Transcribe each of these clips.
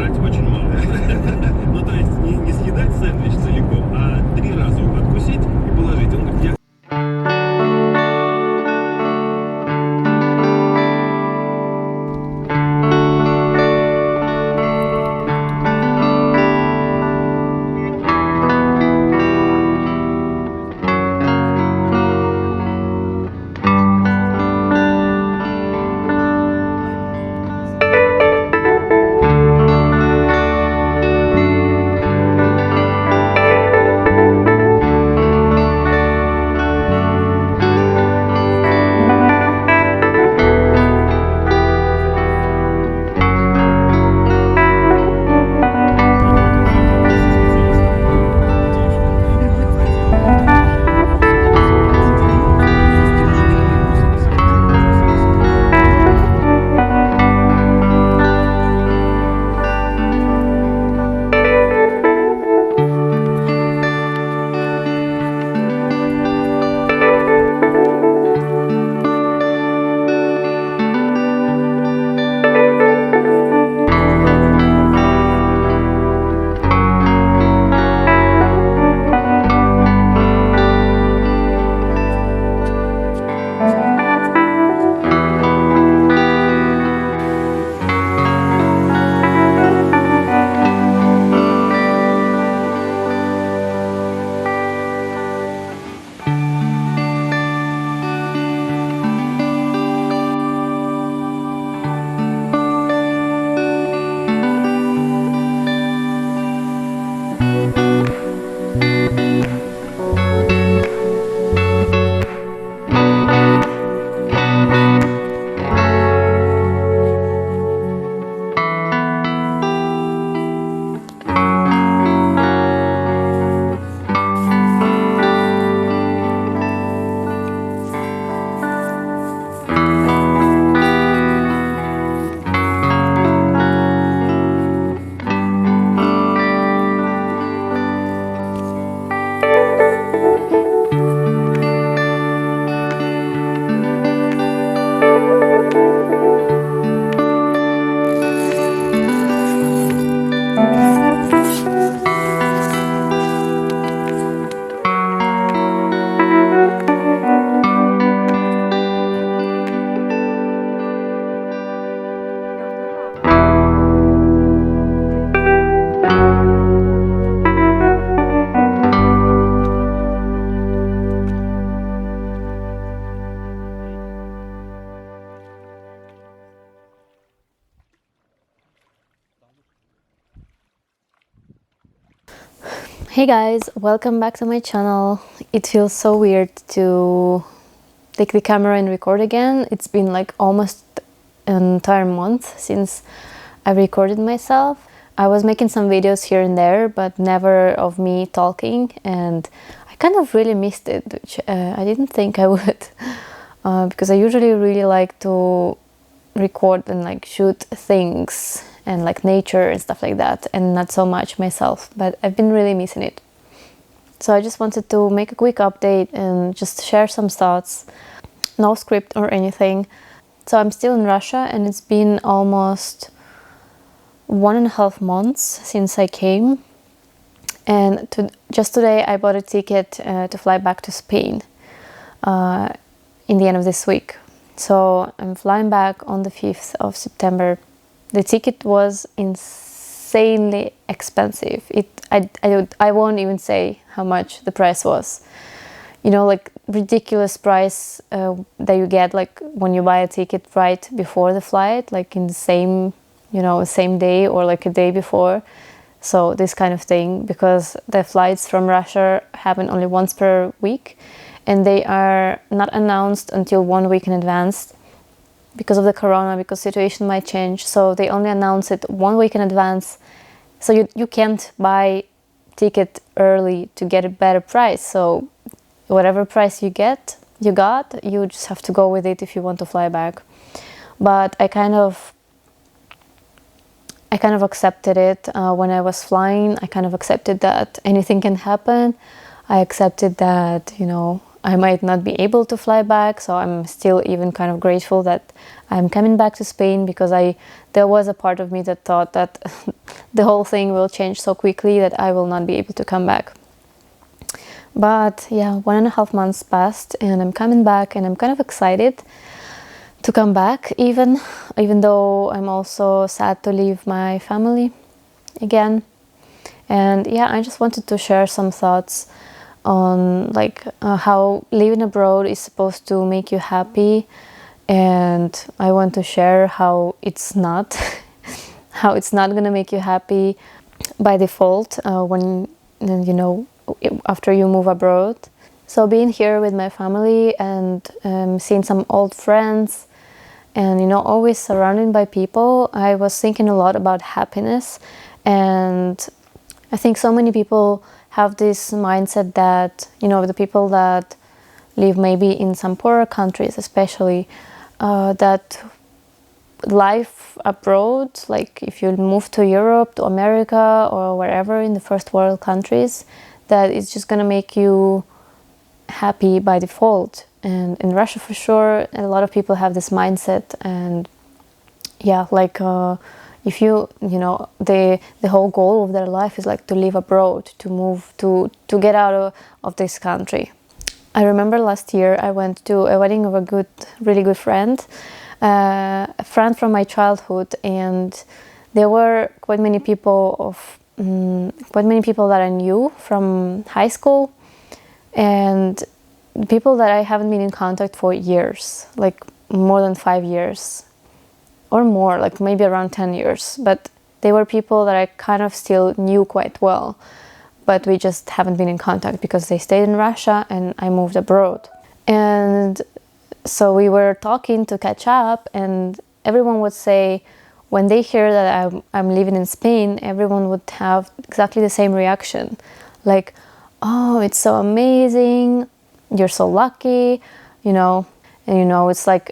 жрать очень мало. Ну, то есть не съедать сэндвич целиком, а 3 раза его откусить и положить. Он говорит, я... Hey guys, welcome back to my channel. It feels so weird to take the camera and record again. It's been like almost an entire month since I recorded myself. I was making some videos here and there, but never of me talking, and I kind of really missed it, which I didn't think I would, because I usually really like to record and like shoot things and like nature and stuff like that, and not so much myself, but I've been really missing it. So I just wanted to make a quick update and just share some thoughts. No script or anything. So I'm still in Russia, and it's been almost 1.5 months since I came, and just today I bought a ticket to fly back to Spain in the end of this week. So I'm flying back on the 5th of September. The ticket was insanely expensive. I won't even say how much the price was. You know, like ridiculous price that you get like when you buy a ticket right before the flight, like in the same, you know, same day or like a day before. So this kind of thing, because the flights from Russia happen only once per week, and they are not announced until 1 week in advance. Because of the corona, because situation might change, so they only announce it 1 week in advance. So you can't buy ticket early to get a better price. So whatever price you got, you just have to go with it if you want to fly back. But I kind of accepted it when I was flying. I kind of accepted that anything can happen. I accepted that, you know, I might not be able to fly back. So I'm still even kind of grateful that I'm coming back to Spain, because there was a part of me that thought that the whole thing will change so quickly that I will not be able to come back. But yeah, 1.5 months passed and I'm coming back, and I'm kind of excited to come back, even though I'm also sad to leave my family again. And yeah, I just wanted to share some thoughts on how living abroad is supposed to make you happy, and I want to share how it's not how it's not gonna make you happy by default when after you move abroad. So being here with my family and seeing some old friends, and always surrounded by people, I was thinking a lot about happiness. And I think so many people have this mindset that the people that live maybe in some poorer countries especially, that life abroad, like if you move to Europe, to America, or wherever in the first world countries, that it's just gonna make you happy by default. And in Russia, for sure, a lot of people have this mindset. And yeah, if the whole goal of their life is like to live abroad, to move, to get out of this country. I remember last year I went to a wedding of a really good friend, a friend from my childhood, and there were quite many people that I knew from high school, and people that I haven't been in contact for years, like more than 5 years or more, like maybe around 10 years. But they were people that I kind of still knew quite well, but we just haven't been in contact because they stayed in Russia and I moved abroad. And so we were talking to catch up, and everyone would say, when they hear that I'm living in Spain, everyone would have exactly the same reaction. Like, oh, it's so amazing, you're so lucky, and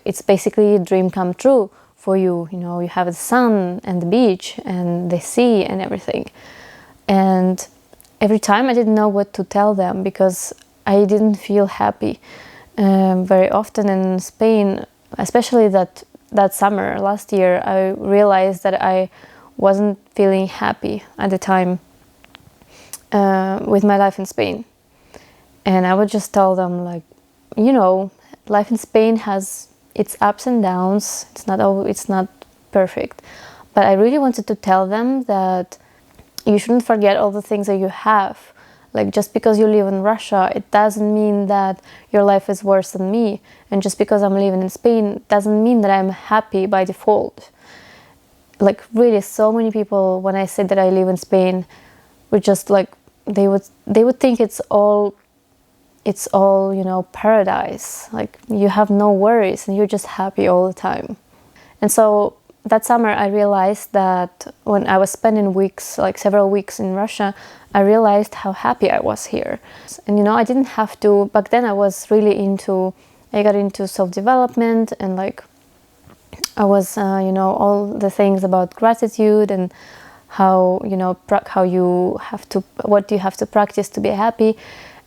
it's basically a dream come true for you. You have the sun and the beach and the sea and everything. And every time I didn't know what to tell them, because I didn't feel happy. Very often in Spain, especially that summer last year, I realized that I wasn't feeling happy at the time with my life in Spain. And I would just tell them, like, life in Spain has its ups and downs. It's not perfect. But I really wanted to tell them that you shouldn't forget all the things that you have. Like, just because you live in Russia, it doesn't mean that your life is worse than me. And just because I'm living in Spain doesn't mean that I'm happy by default. Like, really, so many people, when I said that I live in Spain, were just like, they would think it's all paradise. Like, you have no worries and you're just happy all the time. And so that summer I realized that when I was spending weeks, like several weeks in Russia, I realized how happy I was here. And I didn't have to, back then I was really I got into self-development, and like I was all the things about gratitude and how what you have to practice to be happy.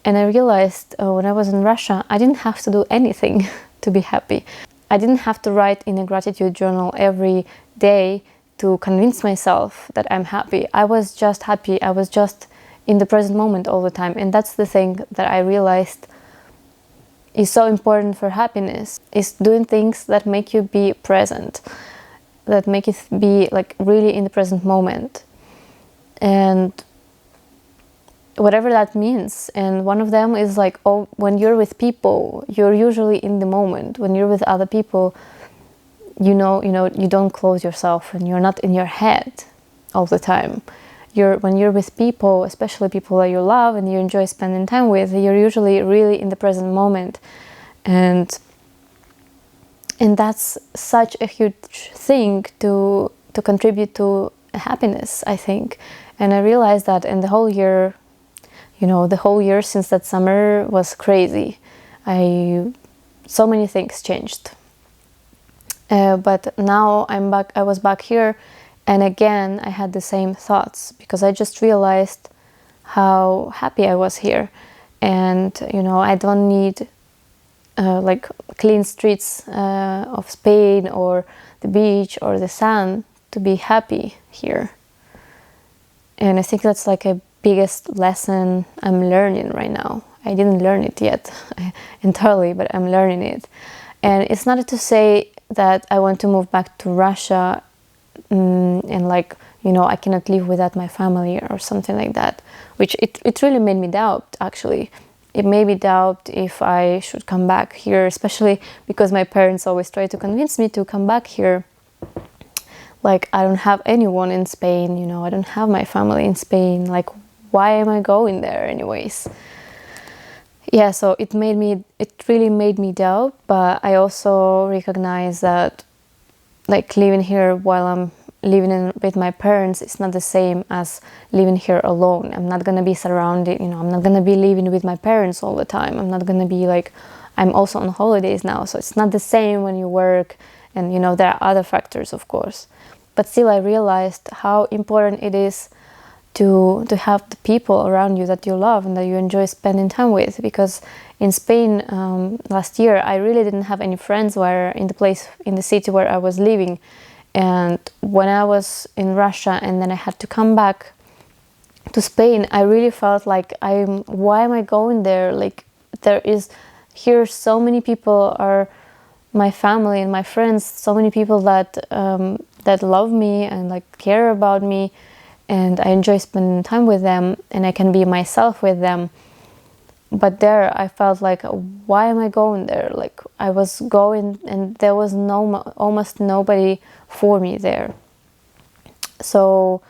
And I realized when I was in Russia, I didn't have to do anything to be happy. I didn't have to write in a gratitude journal every day to convince myself that I'm happy. I was just happy. I was just in the present moment all the time. And that's the thing that I realized is so important for happiness, is doing things that make you be present, that make you be like really in the present moment. And whatever that means. And one of them is like, when you're with people, you're usually in the moment. When you're with other people, you don't close yourself and you're not in your head all the time. When you're with people, especially people that you love and you enjoy spending time with, you're usually really in the present moment. And that's such a huge thing to contribute to happiness, I think. And I realized that in the whole year, the whole year since that summer was crazy. So many things changed. But now I'm back. I was back here, and again I had the same thoughts, because I just realized how happy I was here. And I don't need like clean streets of Spain or the beach or the sun to be happy here. And I think that's like a biggest lesson I'm learning right now. I didn't learn it yet entirely, but I'm learning it. And it's not to say that I want to move back to Russia and like, you know, I cannot live without my family or something like that, which it really made me doubt, actually. It made me doubt if I should come back here, especially because my parents always try to convince me to come back here. Like, I don't have anyone in Spain, you know, I don't have my family in Spain. Like, why am I going there anyways? Yeah, so it really made me doubt, but I also recognize that like living here while I'm living with my parents is not the same as living here alone. I'm not gonna be surrounded, you know, I'm not gonna be living with my parents all the time. I'm not gonna be like, I'm also on holidays now, so it's not the same when you work, and you know, there are other factors, of course. But still, I realized how important it is to have the people around you that you love and that you enjoy spending time with. Because in Spain last year, I really didn't have any friends where in the city where I was living. And when I was in Russia and then I had to come back to Spain, I really felt like why am I going there? Like, here so many people are my family and my friends, so many people that that love me and like care about me, and I enjoy spending time with them and I can be myself with them. But there I felt like, why am I going there? Like, I was going and there was almost nobody for me there. So,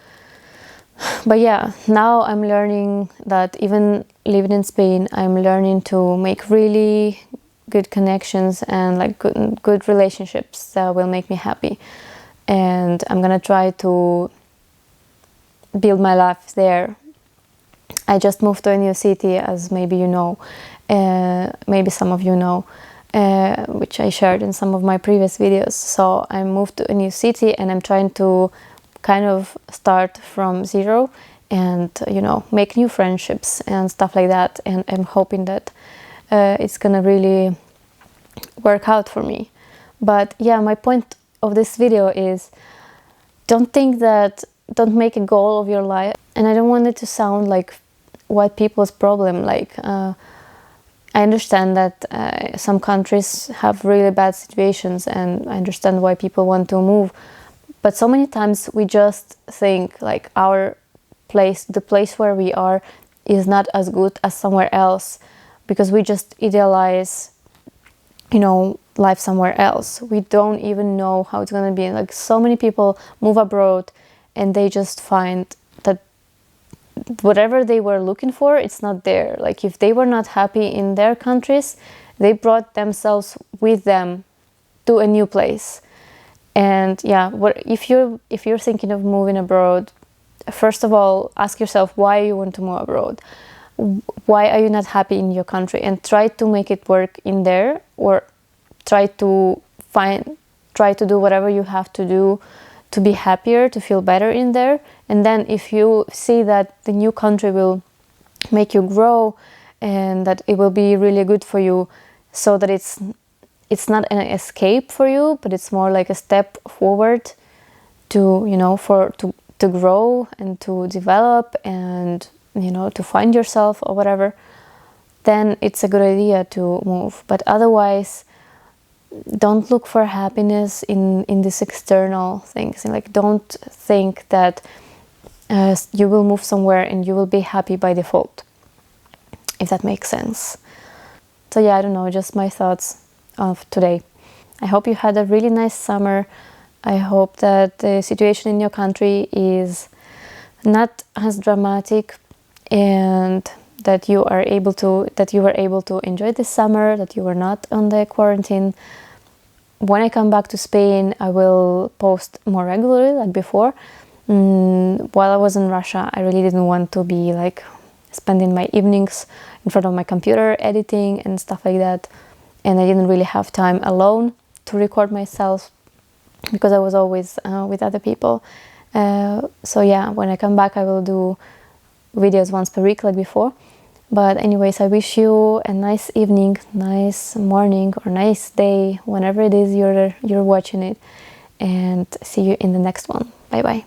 but yeah, now I'm learning that even living in Spain, I'm learning to make really good connections and like good relationships that will make me happy. And I'm gonna try to build my life there. I just moved to a new city, as maybe you know, maybe some of you know, which I shared in some of my previous videos. So I moved to a new city and I'm trying to kind of start from zero and, you know, make new friendships and stuff like that. And I'm hoping that it's gonna really work out for me. But yeah, my point of this video is, don't make a goal of your life. And I don't want it to sound like white people's problem. Like, I understand that some countries have really bad situations, and I understand why people want to move. But so many times we just think like the place where we are is not as good as somewhere else, because we just idealize, you know, life somewhere else. We don't even know how it's going to be. Like, so many people move abroad and they just find that whatever they were looking for, it's not there. Like, if they were not happy in their countries, they brought themselves with them to a new place. And yeah, if you're thinking of moving abroad, first of all, ask yourself why you want to move abroad. Why are you not happy in your country? And try to make it work in there, or try to do whatever you have to do to be happier, to feel better in there. And then if you see that the new country will make you grow and that it will be really good for you, so that it's not an escape for you, but it's more like a step forward to, you know, to grow and to develop and, you know, to find yourself or whatever, then it's a good idea to move. But otherwise, don't look for happiness in these external things. And like, don't think that you will move somewhere and you will be happy by default, if that makes sense. So yeah, I don't know, just my thoughts of today. I hope you had a really nice summer. I hope that the situation in your country is not as dramatic, and that you were able to enjoy this summer, that you were not on the quarantine. When I come back to Spain, I will post more regularly like before. While I was in Russia, I really didn't want to be like spending my evenings in front of my computer editing and stuff like that. And I didn't really have time alone to record myself, because I was always with other people. So yeah, when I come back, I will do videos once per week like before. But anyways, I wish you a nice evening, nice morning, or nice day, whenever it is you're watching it, and see you in the next one. Bye bye.